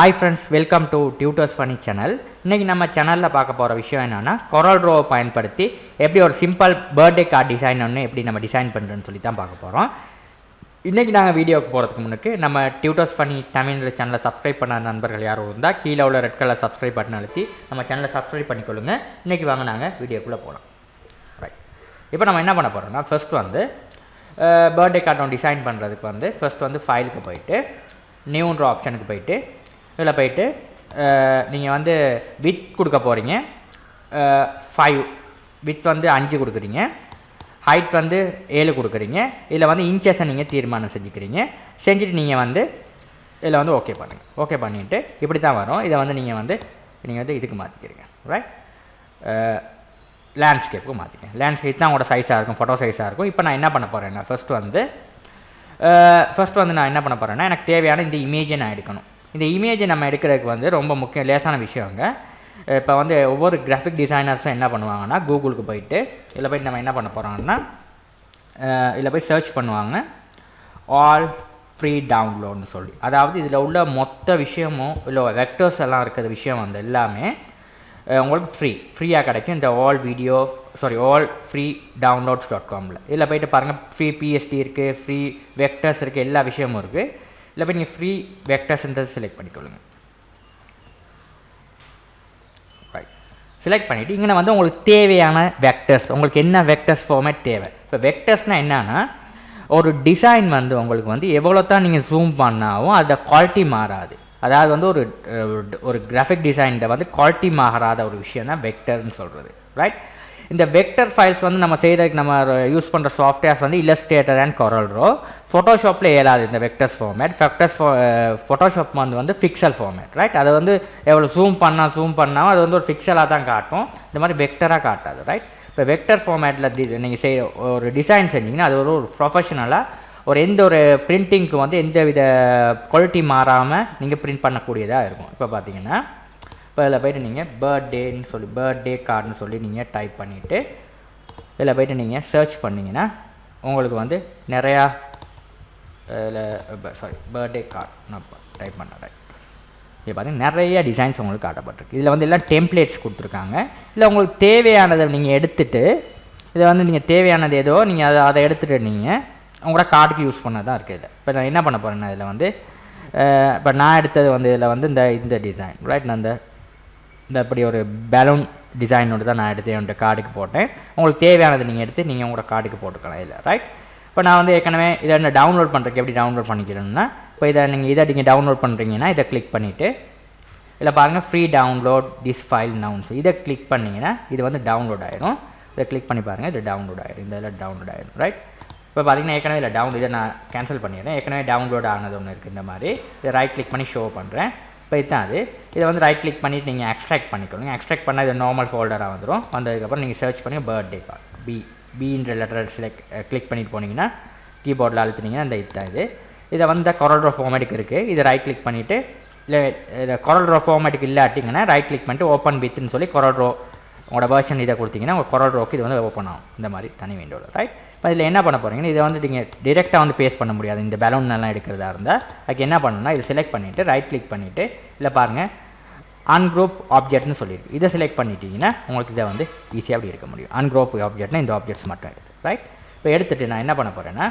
Hi friends, welcome to Tutors Funny channel. இன்னைக்கு நம்ம சேனல்ல பார்க்க போற விஷயம் என்னன்னா CorelDRAW பயன்படுத்தி எப்படி ஒரு சிம்பிள் பர்த்டே கார்டு டிசைன் ஒன்னு எப்படி நம்ம டிசைன் பண்றோம்னு சொல்லி தான் பார்க்க போறோம். இன்னைக்கு நாங்க வீடியோக்கு போறதுக்கு முன்னாடி நம்ம Tutors Funny தமிழ் சேனலை சப்ஸ்கிரைப் பண்ணாத நண்பர்கள் யாரும் இருந்தா கீழ உள்ள ரெட் கலர் சப்ஸ்கிரைப் பட்டன் அழுத்தி நம்ம சேனலை சப்ஸ்கிரைப் பண்ணிக்கொள்ளுங்க. இன்னைக்கு வாங்க நாங்க வீடியோக்குள்ள போலாம். ரைட். இப்போ நம்ம என்ன பண்ண போறோம்னா ஃபர்ஸ்ட் வந்து பர்த்டே கார்டு டிசைன் பண்றதுக்கு வந்து ஃபர்ஸ்ட் வந்து ஃபைலுக்கு போய்ட்டு நியூன்ற ஆப்ஷனுக்கு போய்ட்டு இதில் போய்ட்டு நீங்கள் வந்து வித் கொடுக்க போகிறீங்க 5 வித் வந்து 5 கொடுக்குறீங்க, ஹைட் வந்து 7 கொடுக்குறீங்க. இதில் வந்து இன்ச்சஸை நீங்கள் தீர்மானம் செஞ்சுட்டு நீங்கள் வந்து இதில் வந்து ஓகே பண்ணுங்கள். ஓகே பண்ணிவிட்டு இப்படி தான் வரும். இதை வந்து நீங்கள் வந்து இதுக்கு மாற்றிக்கிறீங்க. ரைட், லேண்ட்ஸ்கேப்புக்கு மாற்றிக்கிறேன். லேண்ட்ஸ்கேப் தான் உங்களோட சைஸாக இருக்கும், ஃபோட்டோ சைஸாக இருக்கும். இப்போ நான் என்ன பண்ண போகிறேன்னா ஃபர்ஸ்ட் வந்து நான் என்ன பண்ண போகிறேன்னா எனக்கு தேவையான இந்த இமேஜை நான் எடுக்கணும். இந்த இமேஜை நம்ம எடுக்கிறதுக்கு வந்து ரொம்ப முக்கியம் லேசான விஷயங்க. இப்போ வந்து ஒவ்வொரு கிராஃபிக் டிசைனர்ஸும் என்ன பண்ணுவாங்கன்னா கூகுளுக்கு போயிட்டு இதில் போய்ட்டு நம்ம என்ன பண்ண போகிறோம்னா இதில் போய் சர்ச் பண்ணுவாங்க ஆல் ஃப்ரீ டவுன்லோட்னு சொல்லி. அதாவது இதில் உள்ள மொத்த விஷயமும் இல்லை வெக்டர்ஸ் எல்லாம் இருக்கிற விஷயம் வந்து எல்லாமே உங்களுக்கு ஃப்ரீயாக கிடைக்கும் இந்த ஆல் ஃப்ரீ downloads.comல. இதில் போய்ட்டு பாருங்கள் ஃப்ரீ பிஎஸ்டி இருக்குது, ஃப்ரீ வெக்டர்ஸ் இருக்குது, எல்லா விஷயமும் இருக்குது. இல்லை போய் நீங்கள் ஃப்ரீ வெக்டர்ஸ்ன்றது செலக்ட் பண்ணிக்கொள்ளுங்க. ரைட், செலக்ட் பண்ணிவிட்டு இங்கே வந்து உங்களுக்கு தேவையான வெக்டர்ஸ், உங்களுக்கு என்ன வெக்டர்ஸ் ஃபார்மேட் தேவை. இப்போ வெக்டர்ஸ்னால் என்னன்னா ஒரு டிசைன் வந்து உங்களுக்கு வந்து எவ்வளோ தான் நீங்கள் ஜூம் பண்ணாலும் அதோட குவாலிட்டி மாறாது. அதாவது வந்து ஒரு கிராஃபிக் டிசைனில் வந்து குவாலிட்டி மாறாத ஒரு விஷயம் தான் வெக்டர்னு சொல்கிறது. ரைட், இந்த வெக்டர் ஃபைல்ஸ் வந்து நம்ம செய்கிறதுக்கு நம்ம யூஸ் பண்ணுற சாஃப்ட்வேர்ஸ் வந்து இல்லஸ்ட்ரேட்டர் அண்ட் CorelDRAW. ஃபோட்டோஷாப்பில் ஏலாது இந்த வெக்டர்ஸ் ஃபார்மேட். ஃபோட்டோஷாப் வந்து பிக்சல் ஃபார்மேட். ரைட், அதை வந்து எவ்வளோ ஜூம் பண்ணால் அது வந்து ஒரு பிக்சலாக தான் காட்டும், இந்த மாதிரி வெக்டராக காட்டாது. ரைட், இப்போ வெக்டர் ஃபார்மேட்டில் நீங்கள் ஒரு டிசைன் செஞ்சிங்கன்னா அது ஒரு ப்ரொஃபஷனலாக எந்த ஒரு பிரிண்டிங்க்கு வந்து எந்த வித குவாலிட்டி மாறாமல் நீங்கள் பிரிண்ட் பண்ணக்கூடியதாக இருக்கும். இப்போ பார்த்தீங்கன்னா இப்போ இதில் போய்ட்டு நீங்கள் பர்த்டே கார்டுன்னு சொல்லி நீங்கள் டைப் பண்ணிவிட்டு இதில் போய்ட்டு நீங்கள் சர்ச் பண்ணிங்கன்னா உங்களுக்கு வந்து நிறையா பர்த்டே கார்டு நான் டைப் பண்ணுறேன். இது பார்த்தீங்கன்னா நிறைய டிசைன்ஸ் உங்களுக்கு காட்டப்பட்டிருக்கு. இதில் வந்து எல்லாம் டெம்ப்ளேட்ஸ் கொடுத்துருக்காங்க. இல்லை உங்களுக்கு தேவையானதை நீங்கள் எடுத்துகிட்டு இதை வந்து நீங்கள் தேவையானது ஏதோ நீங்கள் அதை எடுத்துகிட்டு நீங்கள் உங்களோட கார்டுக்கு யூஸ் பண்ண தான் இருக்குது. இப்போ நான் என்ன பண்ண போகிறேன்னா இதில் வந்து இப்போ நான் எடுத்தது வந்து இதில் வந்து இந்த டிசைன். ரைட், நான் இந்த இப்படி ஒரு பலூன் டிசைனோடு தான் நான் எடுத்து என்னோட கார்டுக்கு போட்டேன். உங்களுக்கு தேவையானது நீங்கள் எடுத்து நீங்கள் உங்களோட கார்டுக்கு போட்டுக்கலாம் இதில். ரைட், இப்போ நான் வந்து ஏற்கனவே இதை என்ன டவுன்லோட் பண்ணுறதுக்கு எப்படி டவுன்லோட் பண்ணிக்கிறேன்னா இப்போ நீங்கள் டவுன்லோட் பண்ணுறீங்கன்னா இதை கிளிக் பண்ணிவிட்டு இதில் பாருங்கள் free download this file nouns இதை கிளிக் பண்ணிங்கன்னா இது வந்து டவுன்லோட் ஆயிரும். இதை கிளிக் பண்ணி பாருங்கள், இது டவுன்லோட் ஆயிரும், இந்த இதில் டவுன்லோட் ஆயிரும். ரைட், இப்போ பார்த்தீங்கன்னா ஏற்கனவே இதை நான் கேன்சல் பண்ணிடுறேன். ஏற்கனவே டவுன்லோட் ஆனது ஒன்று இருக்குது இந்த மாதிரி. இதை ரைட் கிளிக் பண்ணி ஷோ பண்ணுறேன். இப்போ இதுதான் அது. இதை வந்து ரைட் கிளிக் பண்ணிவிட்டு நீங்கள் எக்ஸ்ட்ராக்ட் பண்ணிக்கணும். எக்ஸ்ட்ராக்ட் பண்ணால் இது நார்மல் ஃபோல்டராக வந்துடும். வந்ததுக்கப்புறம் நீங்கள் சர்ச் பண்ணி பர்த்டே கார்டு பின்ற லெட்டர் கிளிக் பண்ணிட்டு போனீங்கன்னா கீபோர்டில் அழுத்துனீங்கன்னா இந்த இதுதான் இது. இதை வந்து CorelDRAW ஃபார்மேட்டுக்கு இருக்குது. இதை ரைட் கிளிக் பண்ணிவிட்டு இல்லை CorelDRAW ஃபார்மேட்டுக்கு இல்லாட்டிங்கன்னா ரைட் கிளிக் பண்ணிட்டு ஓப்பன் வித்னு சொல்லி CorelDRAW உங்களோட வெர்ஷன் இதை கொடுத்தீங்கன்னா உங்கள் CorelDRAWக்கு இது வந்து ஓப்பன் ஆகும் இந்த மாதிரி தனி விண்டோவில். ரைட், இப்போ இதில் என்ன பண்ண போகிறீங்கன்னா இதை வந்து நீங்கள் டிரெக்டாக வந்து பேஸ்ட் பண்ண முடியாது. இந்த பலூன்லாம் எடுக்கிறதா இருந்தால் அதுக்கு என்ன பண்ணணும்னா இதை செலக்ட் பண்ணிவிட்டு ரைட் கிளிக் பண்ணிவிட்டு இல்லை பாருங்கள் அன்குரூப் ஆப்ஜெக்ட்னு சொல்லியிருக்கு. இதை செலக்ட் பண்ணிட்டீங்கன்னா உங்களுக்கு இதை வந்து ஈஸியாக அப்படி எடுக்க முடியும். அன்குரூப் ஆப்ஜெக்ட்னா இந்த ஆப்ஜெக்ட்ஸ் மட்டும் எடுத்து. ரைட், இப்போ எடுத்துகிட்டு நான் என்ன பண்ண போகிறேன்னா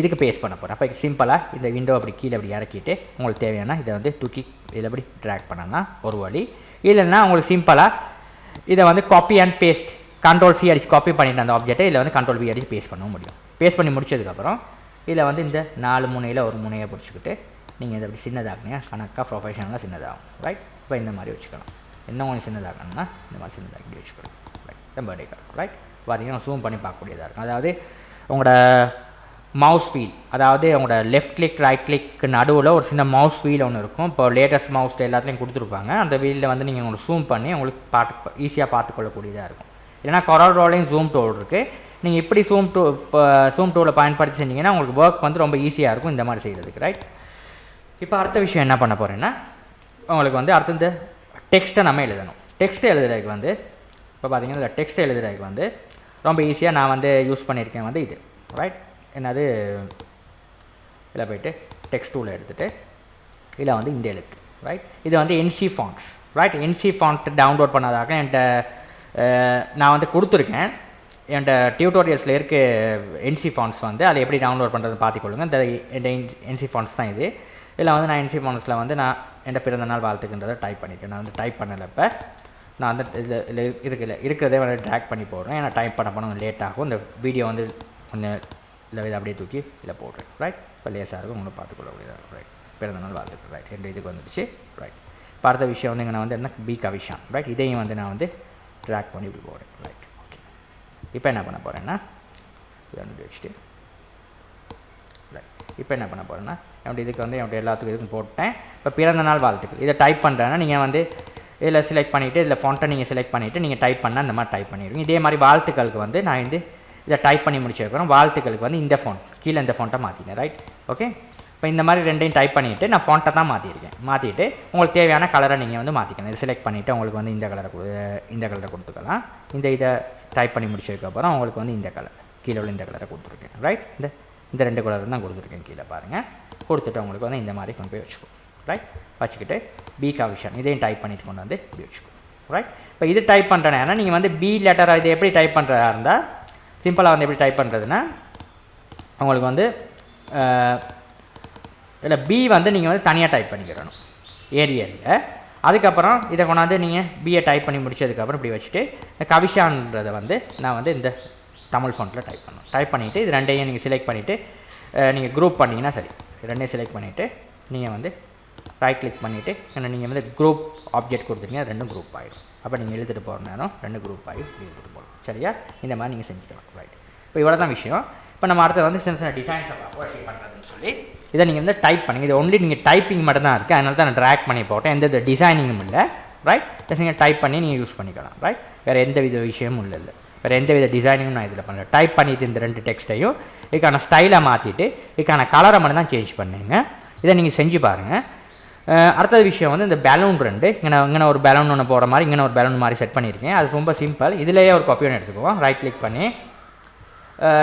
இதுக்கு பேஸ்ட் பண்ண போகிறேன். அப்போ சிம்பிளாக இந்த விண்டோ அப்படி கீழே அப்படி இறக்கிட்டு உங்களுக்கு தேவையான இதை வந்து தூக்கி இதில் அப்படி ட்ராக் பண்ணலாம் ஒரு வழி. இல்லைன்னா உங்களுக்கு சிம்பிளாக இதை வந்து காப்பி அண்ட் பேஸ்ட் Ctrl+C அடிச்சு காப்பி பண்ணிட்டு அந்த ஆப்ஜெக்ட்டை இதில் வந்து Ctrl+V அடிச்சு பேஸ்ட் பண்ண முடியும். பேஸ்ட் பண்ணி முடிச்சதுக்கப்புறம் இதில் வந்து இந்த 4 முனையில் ஒரு முனையை பிடிச்சிக்கிட்டு நீங்கள் இதை அப்படி சின்னதாக்குங்க. கணக்காக ப்ரொஃபஷனலாக சின்னதாகும். ரைட், இப்போ இந்த மாதிரி வச்சுக்கலாம். இன்னும் கொஞ்சம் சின்னதாகணும்னா இந்த மாதிரி சின்னதாக்கி வச்சுக்கலாம். ரைட், இந்த பர்த்டே கார்டு. ரைட், பார்த்தீங்கன்னா ஜூம் பண்ணி பார்க்கக்கூடியதாக இருக்கும். அதாவது உங்களோட மவுஸ் வீல், அதாவது உங்களோட லெஃப்ட் கிளிக் ரைட் கிளிக்கு நடுவில் ஒரு சின்ன மவுஸ் வீல் ஒன்று இருக்கும். இப்போ லேட்டஸ்ட் மவுஸ் எல்லாத்துலேயும் கொடுத்துருப்பாங்க. அந்த வீலில் வந்து நீங்கள் உங்களுக்கு ஜூம் பண்ணி உங்களுக்கு ஈஸியாக பார்த்துக்கொள்ளக்கூடியதாக இருக்கும். இல்லைனா CorelDRAWலையும் ஜூம் டூல் இருக்குது. நீங்கள் இப்படி ஜூம் டூவில் பயன்படுத்தி செஞ்சிங்கன்னா உங்களுக்கு ஒர்க் வந்து ரொம்ப ஈஸியாக இருக்கும் இந்த மாதிரி செய்கிறதுக்கு. ரைட், இப்போ அடுத்த விஷயம் என்ன பண்ண போகிறேன்னா உங்களுக்கு வந்து அடுத்த இந்த டெக்ஸ்ட்டை நம்ம எழுதணும். டெக்ஸ்ட் எழுதுறதுக்கு வந்து இப்போ பார்த்தீங்கன்னா இந்த டெக்ஸ்ட் எழுதுறதுக்கு வந்து ரொம்ப ஈஸியாக நான் வந்து யூஸ் பண்ணியிருக்கேன் வந்து இது. ரைட், என்னது இதில் போய்ட்டு டெக்ஸ்ட் டூவில் எடுத்துகிட்டு இதில் வந்து இந்த எழுத்து ரைட். இது வந்து NC fonts right. NC font download பண்ணதாக என்கிட்ட நான் வந்து கொடுத்துருக்கேன். என்கிட்ட டியூட்டோரியல்ஸில் இருக்க என்சி ஃபாண்ட்ஸ் வந்து அதை எப்படி டவுன்லோட் பண்ணுறது பார்த்துக்கொள்ளுங்க. இந்த என்சி ஃபாண்ட்ஸ் தான் இது. இதில் வந்து நான் என்சி ஃபாண்ட்ஸில் வந்து நான் என் பிறந்த நாள் வாழ்த்துக்கின்றதை டைப் பண்ணிக்கிறேன். நான் வந்து டைப் பண்ணலப்போ நான் வந்து இதில் இருக்கிறதே வந்து ட்ராக் பண்ணி போடுறேன். ஏன்னா டைப் பண்ண போனால் லேட் ஆகும். இந்த வீடியோ வந்து கொஞ்சம் இல்லை இதை அப்படியே தூக்கி இதில் போடுறேன் ரைட். இப்போ லேசாக இருக்கும் உங்களுக்கு பார்த்துக்கொள்ள ரைட். பிறந்த நாள் வாழ்த்துக்கள் ரைட். என்ற இதுக்கு வந்துடுச்சு ரைட். இப்போ அடுத்த விஷயம் வந்து இங்கே நான் வந்து என்ன பி கவிஷான் ரைட். இதையும் வந்து நான் வந்து ட்ராக் பண்ணி இப்படி போடுறேன் ரைட். ஓகே. இப்போ என்ன பண்ண போகிறேன்னா இதை வந்து வச்சுட்டு ரைட். இப்போ என்ன பண்ண போகிறேன்னா என்னோட இதுக்கு வந்து என்னோட எல்லாத்துக்கும் இதுக்கும் போட்டேன். இப்போ பிறந்த நாள் வாழ்த்துக்கள் இதை டைப் பண்ணுறேன்னா நீங்கள் வந்து இதில் செலக்ட் பண்ணிவிட்டு இதில் ஃபாண்ட்டை நீங்கள் செலக்ட் பண்ணிவிட்டு நீங்கள் டைப் பண்ணால் இந்த மாதிரி டைப் பண்ணிடுவீங்க. இதே மாதிரி வாழ்த்துக்களுக்கு வந்து நான் வந்து இதை டைப் பண்ணி முடிச்சிருக்கிறோம். வாழ்த்துக்களுக்கு வந்து இந்த ஃபாண்ட் கீழே இந்த ஃபாண்ட்டை மாற்றினேன் ரைட். ஓகே. இப்போ இந்த மாதிரி ரெண்டையும் டைப் பண்ணிவிட்டு நான் ஃபாண்ட்டை தான் மாற்றிருக்கேன். மாற்றிட்டு உங்களுக்கு தேவையான கலரை நீங்கள் வந்து மாற்றிக்கணும். இதை செலக்ட் பண்ணிவிட்டு உங்களுக்கு வந்து இந்த கலரை கொடுத்துக்கலாம். இதை டைப் பண்ணி முடிச்சதுக்கப்புறம் உங்களுக்கு வந்து இந்த கலர் கீழே உள்ள இந்த கலரை கொடுத்துருக்கேன் ரைட். இந்த ரெண்டு கலர் தான் கொடுத்துருக்கேன் கீழே பாருங்கள். கொடுத்துட்டு உங்களுக்கு வந்து இந்த மாதிரி கொண்டு போய் வச்சுக்கோ ரைட். வச்சுக்கிட்டு பி கவிஷன் இதையும் டைப் பண்ணிட்டு கொண்டு வந்து இப்படி வச்சுக்கோ ரைட். இப்போ இது டைப் பண்ணுறேன்னா நீங்கள் வந்து பி லெட்டராக இதை எப்படி டைப் பண்ணுறதா இருந்தால் சிம்பிளாக வந்து எப்படி டைப் பண்ணுறதுன்னா உங்களுக்கு வந்து இல்லை பி வந்து நீங்கள் வந்து தனியாக டைப் பண்ணிக்கிறணும் ஏரியலில். அதுக்கப்புறம் இதை கொண்டாந்து நீங்கள் பிஏ டைப் பண்ணி முடிச்சதுக்கப்புறம் இப்படி வச்சுட்டு இந்த கவிஷான்றதை வந்து நான் வந்து இந்த தமிழ் ஃபாண்ட்டில் டைப் பண்ணணும். டைப் பண்ணிவிட்டு இது ரெண்டையும் நீங்கள் செலக்ட் பண்ணிவிட்டு நீங்கள் குரூப் பண்ணிங்கன்னா சரி. ரெண்டையும் செலக்ட் பண்ணிவிட்டு நீங்கள் வந்து ரைட் கிளிக் பண்ணிவிட்டு ஏன்னா நீங்கள் வந்து குரூப் ஆப்ஜெக்ட் கொடுத்துருங்க ரெண்டும் குரூப் ஆகிடும். அப்போ நீங்கள் எழுதிட்டு போகிற நேரம் ரெண்டு குரூப் ஆகி எழுதிட்டு போகணும் சரியா. இந்த மாதிரி நீங்கள் செஞ்சுக்கலாம் ரைட். இப்போ இவ்வளோ தான் விஷயம். இப்போ நம்ம அடுத்து வந்து சின்ன சின்ன டிசைன்ஸை பார்ப்போம் எப்படி பண்ணுறதுன்னு சொல்லி. இதை நீங்கள் வந்து டைப் பண்ணுங்கள். இது ஒன்லி நீங்கள் டைப்பிங் மட்டும் தான் இருக்குது. அதனால தான் நான் ட்ராக் பண்ணி போட்டேன். எந்த டிசைனிங்கும் இல்லை ரைட். ஜஸ்ட் நீங்கள் டைப் பண்ணி நீங்கள் யூஸ் பண்ணிக்கலாம் ரைட். வேறு எந்த வித விஷயமும் இல்லை. வேறு எந்த வித டிசைனிங்கும் நான் இதில் பண்ணல. டைப் பண்ணிவிட்டு இந்த ரெண்டு டெக்ஸ்ட்டையும் இதுக்கான ஸ்டைலை மாற்றிட்டு இதுக்கான கலரை மட்டும் தான் சேஞ்ச் பண்ணுங்க. இதை நீங்கள் செஞ்சு பாருங்கள். அடுத்த விஷயம் வந்து இந்த பலூன் ரெண்டு இங்கே ஒரு பலூன் ஒன்று போகிற மாதிரி இங்கே ஒரு பலூன் மாதிரி செட் பண்ணியிருக்கேன். அது ரொம்ப சிம்பிள். இதிலேயே ஒரு காப்பி ஒன்று எடுத்துக்குவோம். ரைட் கிளிக் பண்ணி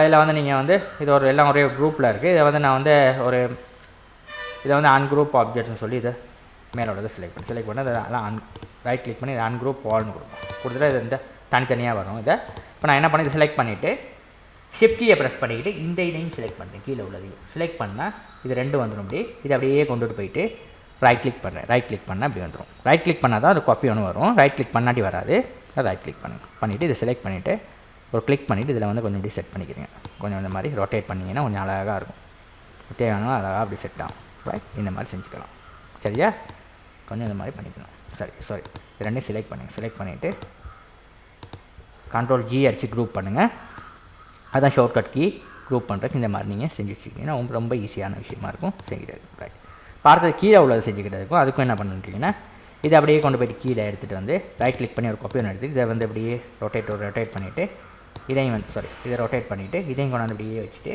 இதில் வந்து நீங்கள் வந்து இது ஒரு எல்லாம் ஒரே குரூப்பில் இருக்குது. இதை வந்து நான் வந்து இதை வந்து அன்குரூப் ஆப்ஜெக்ட்ஸ்னு சொல்லி இதை மேலோட செலக்ட் பண்ணி அதெல்லாம் ரைட் கிளிக் பண்ணி இதை அன்குரூப் வால்னு கொடுத்துட்டு இது இந்த தனித்தனியாக வரும். இதை இப்போ நான் என்ன பண்ணி இதை செலக்ட் பண்ணிவிட்டு ஷிஃப்ட் கீயை ப்ரெஸ் பண்ணிக்கிட்டு இந்த இதையும் செலக்ட் பண்ணுறேன். கீழே உள்ளதையும் செலக்ட் பண்ணால் இது ரெண்டு வந்துடும். அப்படி இதை அப்படியே கொண்டுட்டு போயிட்டு ரைட் கிளிக் பண்ணுறேன். ரைட் கிளிக் பண்ணால் இப்படி வந்துடும். ரைட் கிளிக் பண்ணால் தான் அது காப்பி ஒன்று வரும். ரைட் கிளிக் பண்ணாட்டி வராது. ரைட் கிளிக் பண்ணிவிட்டு இதை செலக்ட் பண்ணிவிட்டு ஒரு கிளிக் பண்ணிவிட்டு இதில் வந்து கொஞ்சம் இப்படி செட் பண்ணிக்கிறீங்க. கொஞ்சம் இந்த மாதிரி ரொட்டேட் பண்ணிங்கன்னா கொஞ்சம் அழகாக இருக்கும். தேவையான அழகாக அப்படி செட் ஆகும் ரைட். இந்த மாதிரி செஞ்சுக்கலாம் சரியா. கொஞ்சம் இந்த மாதிரி பண்ணிக்கலாம் சாரி இது ரெண்டையும் செலக்ட் பண்ணுங்கள். செலக்ட் பண்ணிவிட்டு Ctrl G அடித்து குரூப் பண்ணுங்கள். அதுதான் ஷார்ட்கட் கீ. குரூப் பண்ணுறதுக்கு இந்த மாதிரி நீங்கள் செஞ்சு வச்சுக்கிங்கன்னா ரொம்ப ஈஸியான விஷயமா இருக்கும் செய்கிறது ரைட். பார்த்தது கீழே உள்ளது செஞ்சுக்கிட்டதுக்கும் அதுக்கும் என்ன பண்ணுறீங்கன்னா இதை அப்படியே கொண்டு போய்ட்டு கீழே எடுத்துகிட்டு வந்து ரைட் கிளிக் பண்ணி ஒரு காப்பி ஒன்று எடுத்துட்டு இதை வந்து அப்படியே ரொட்டேட் பண்ணிவிட்டு இதையும் வந்து இதை ரொட்டேட் பண்ணிவிட்டு இதையும் கொண்டாந்து அப்படியே வச்சுட்டு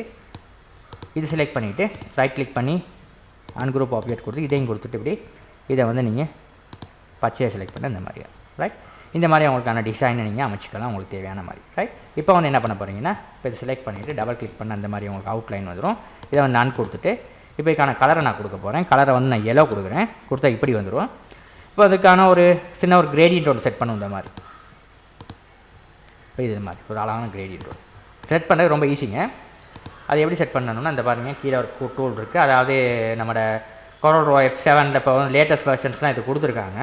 இது செலக்ட் பண்ணிவிட்டு ரைட் கிளிக் பண்ணி அன்குரூப் ஆப்ஜெக்ட் கொடுத்து இதையும் கொடுத்துட்டு இப்படி இதை வந்து நீங்கள் பச்சையை செலக்ட் பண்ண இந்த மாதிரி ரைட். இந்த மாதிரி உங்களுக்கான டிசைனை நீங்கள் அமைச்சிக்கலாம் உங்களுக்கு தேவையான மாதிரி ரைட். இப்போ வந்து என்ன பண்ண போகிறீங்கன்னா இப்போ இதை செலக்ட் பண்ணிவிட்டு டபுள் கிளிக் பண்ண அந்த மாதிரி உங்களுக்கு அவுட்லைன் வந்துடும். இதை வந்து நான் கொடுத்துட்டு இப்போ இதுக்கான கலரை நான் கொடுக்க போகிறேன். கலரை வந்து நான் எல்லோ கொடுக்குறேன். கொடுத்தா இப்படி வந்துடும். இப்போ அதுக்கான ஒரு சின்ன ஒரு கிரேடியன்ட் ஒன்று செட் பண்ணும் இந்த மாதிரி. இப்போ இது மாதிரி ஒரு அழகான கிரேடியன்ட் ஒன்று செட் பண்ணுறது ரொம்ப ஈஸிங்க. அது எப்படி செட் பண்ணணும்னா இந்த பாருங்கள் கீழே ஒரு டூல் இருக்குது. அதாவது நம்மளோட Corel F7 இப்போ வந்து லேட்டஸ்ட் வெர்ஷன்ஸ்லாம் இது கொடுத்துருக்காங்க.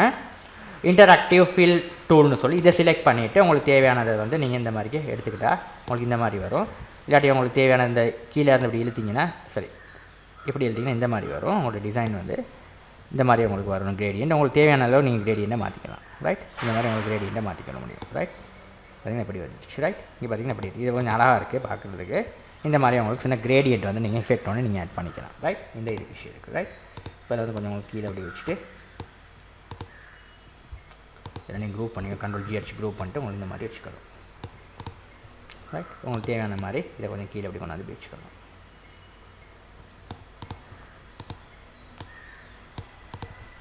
இன்டராக்டிவ் ஃபில் டூல்னு சொல்லி இதை செலக்ட் பண்ணிவிட்டு உங்களுக்கு தேவையானதை வந்து நீங்கள் இந்த மாதிரி எடுத்துக்கிட்டால் உங்களுக்கு இந்த மாதிரி வரும். இல்லாட்டி உங்களுக்கு தேவையான இந்த கீழே இருந்து இப்படி இழுத்திங்கன்னா இப்படி எழுதிங்கன்னா இந்த மாதிரி வரும். உங்களோட டிசைன் வந்து இந்த மாதிரி உங்களுக்கு வரணும். கிரேடியன்ட் உங்களுக்கு தேவையான அளவு நீங்கள் கிரேடியண்ட்டை மாற்றிக்கலாம் ரைட். இந்த மாதிரி உங்களுக்கு கிரேடியண்ட்டை மாற்றிக்க முடியும் ரைட். பார்த்திங்கன்னா இப்படி வந்துச்சு ரைட். இங்கே பார்த்திங்கன்னா இப்படி இது கொஞ்சம் அழகாக இருக்குது பார்க்குறதுக்கு. இந்த மாதிரி உங்களுக்கு சின்ன கிரேடியன்ட் வந்து நீங்கள் எஃபெக்ட் ஒன்று நீங்கள் ஆட் பண்ணிக்கலாம் ரைட். இந்த இது விஷயம் இருக்குது ரைட். இப்போ வந்து கொஞ்சம் உங்களுக்கு கீழே அப்படி வச்சுட்டு இதை நீங்கள் குரூப் பண்ணி Ctrl G அடிச்சு குரூப் பண்ணிட்டு உங்களுக்கு இந்த மாதிரி வச்சுக்கலாம் ரைட். உங்களுக்கு தேவையான மாதிரி இதை கொஞ்சம் கீழே அப்படி கொண்டாந்து வச்சுக்கலாம்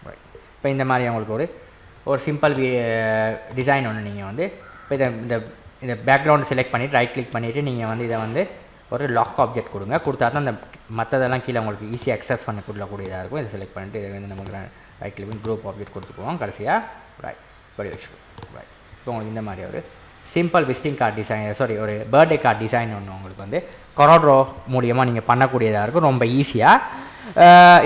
ரைட். இப்போ இந்த மாதிரி உங்களுக்கு ஒரு சிம்பிள் டிசைன் ஒன்று நீங்கள் வந்து இப்போ இந்த பேக்ரவுண்ட் செலக்ட் பண்ணிவிட்டு ரைட் கிளிக் பண்ணிவிட்டு நீங்கள் வந்து இதை வந்து ஒரு லாக் ஆப்ஜெக்ட் கொடுங்க. கொடுத்தா தான் அந்த மற்றதெல்லாம் கீழே உங்களுக்கு ஈஸியாக அக்சஸ் பண்ணக்கூடியதாக இருக்கும். இதை செலக்ட் பண்ணிட்டு இதை வந்து நமக்கு ரைட் கிளிக் குரூப் ஆப்ஜெக்ட் கொடுத்துக்குவோம். கடைசியாக ரைட் படி வச்சுருவோம். ரைட் இப்போ உங்களுக்கு இந்த மாதிரி ஒரு சிம்பிள் விசிட்டிங் கார்டு டிசைன் ஒரு பர்த்டே கார்டு டிசைன் ஒன்று உங்களுக்கு வந்து கொரோட்ரோ மூலியமாக நீங்கள் பண்ணக்கூடியதாக இருக்கும். ரொம்ப ஈஸியாக.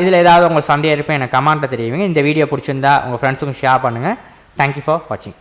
இதில் ஏதாவது உங்களுக்கு சந்தேகம் இருப்பேன் எனக்கு கமெண்ட்டில் தெரியுவீங்க. இந்த வீடியோ பிடிச்சிருந்தா உங்கள் ஃப்ரெண்ட்ஸுக்கும் ஷேர் பண்ணுங்கள். தேங்க்யூ ஃபார் வாட்சிங்.